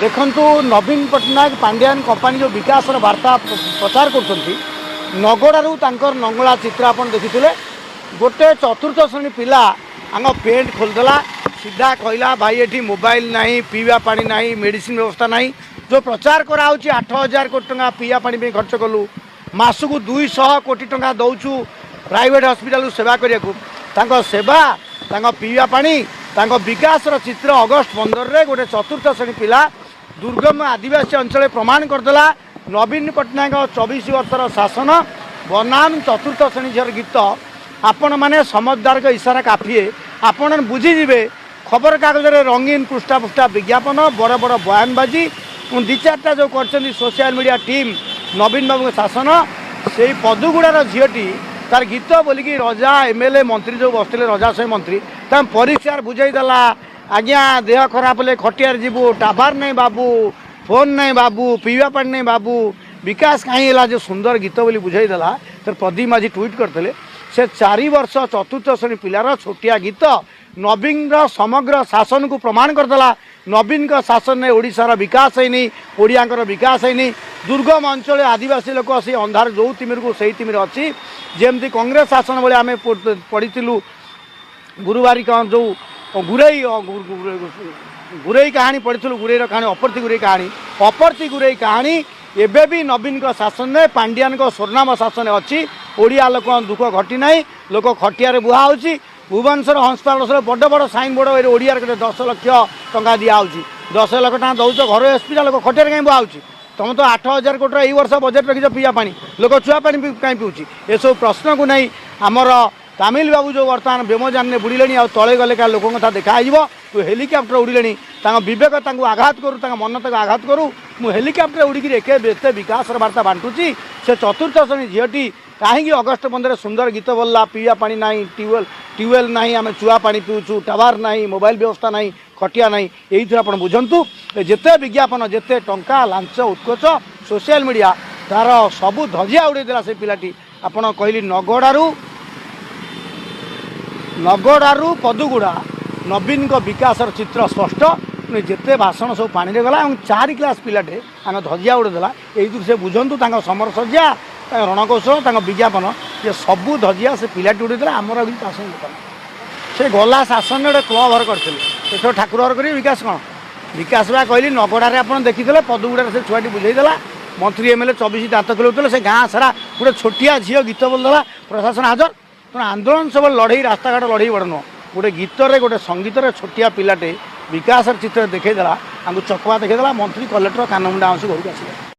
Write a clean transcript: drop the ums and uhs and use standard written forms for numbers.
देखु नवीन पट्टनायक पांड्यान कंपानी जो विकास वार्ता प्रचार कर नगड़ू नंगला चित्र आप देखी गोटे चतुर्थ श्रेणी पिला आंग पेंट खोलदेला सीधा कहला भाई ये मोबाइल नहीं पीवा पानी नहीं मेडिसिन व्यवस्था नहीं जो प्रचार कराऊँ 8,000 कोटी टंका पीवा पानी खर्च कलु मासक 200 कोटी टंका दौचु प्राइवेट हॉस्पिटल सेवा करने सेवा पीवा पानी विकास चित्र अगस्ट 15 रे गोटे चतुर्थ श्रेणी पिला दुर्गम आदिवासी अंचल प्रमाण करदेला नवीन पट्टनायक 24 वर्षर शासन बनाम चतुर्थ श्रेणी झर गीत आपण मैंने समझदार का इशारा काफिए आपण बुझीजे खबर कागज रंगीन पृष्ठा पृष्ठा विज्ञापन बड़ बड़ बयानबाजी दी चार्टा जो कर सोशल मीडिया टीम नवीन बाबू शासन से पदुगुड़ार झीटी तार गीत बोलिकी रजा एमएलए मंत्री जो बसते रजा सही मंत्री तम परिष्कार बुझेदेला आज्ञा देह खराब हेल्ले खटियार जीवु टावर नहीं बाबू फोन नहीं बाबू पीवा पानी नहीं बाबू विकास कहीं जो सुंदर गीत बोली बुझेदेला तर प्रदीप माझी ट्वीट करते से 4 वर्ष चतुर्थ श्रेणी पिलार छोटिया गीत नवीन समग्र शासन को प्रमाण करदेला नवीन का शासन में ओडिशार विकास है ओडियांकर विकास है दुर्गम अंचल आदिवासी लोक से अंधार जो तिमिर को सही तिमिर अच्छी जमती कांग्रेस शासन बेले आम पढ़ीलु गुरुवारी जो गुरई गुरई कहानी पढ़ी गुरईर कहानी अपरती गुरई कहानी एबे भी नवीन का शासन में पांड्यान को स्वर्णाम शासन अच्छी ओडिया लोक दुख घटी ना लोक खटिया बुहा हो भुवनेश्वर हंसपाल बड़ बड़ साइन बोर्ड ओडिया 10 लाख टंका दिखाऊँगी 10 लाख टका दौच घर हस्पिटाल लोक खटिया कहीं बुहा तुम तो 8,000 कोटी यही वर्ष बजेट रखी पीवा पानी लोक छुआ पानी कहीं पीऊँगी ये सब प्रश्न को नहीं आमर तामिल बाबू जो बर्तमान बेमजान बुड़े आ तले गले क्या लोक कथा देखाई तू हेलिकप्टर उड़िले विवेक आघात करूँ मन तक आघात करूँ मु हेलिकप्टर उड़िकी एत विकास वार्ता बांटुची से चतुर्थ श्रेणी झीटी कहीं अगस्ट 15 सुंदर गीत बोलला पीवा पानी ना ट्यूबवेल ना आम चुआ पानी पीऊँ टावर ना मोबाइल व्यवस्था ना खटिया ना यही आप बुझंतु जिते विज्ञापन जिते टंका लांच उत्कोच सोशल मीडिया तार सबू धजिया उड़ेदेला से पिलाटी आपड़ कहली नगड़ू पदुगुड़ा नवीन को विकास चित्र स्पष्ट जिते भाषण सब पानी गला 4 क्लास पिलाटे आम धजिया उड़ेदेला यही से बुझंतु समर सज्जा रणकौशल विज्ञापन ये सबू धजिया से पिलाटी उड़ेदेला आमर भी शासन से गला शासन गोटे क्लब घर करते ठाकुर घर कर विकास कौन विकास बा कहली नगड़े आप देखी पदुगुड़ा से छुआटी बुझेदेला मंत्री एमएलए 24 दात खिलौते से गाँ सारा गोटे छोटिया झील गीत बोलदेला प्रशासन हाजर तेना आंदोलन सब लड़ई रास्ताघाट लड़ई बड़ नुह गोटे गीत गोटे संगीत छोटिया पिलाटे विकास चित्र देखईदेला चकवा देखईदेला मंत्री कलेक्टर कानमुंडा आंसी घर को आस।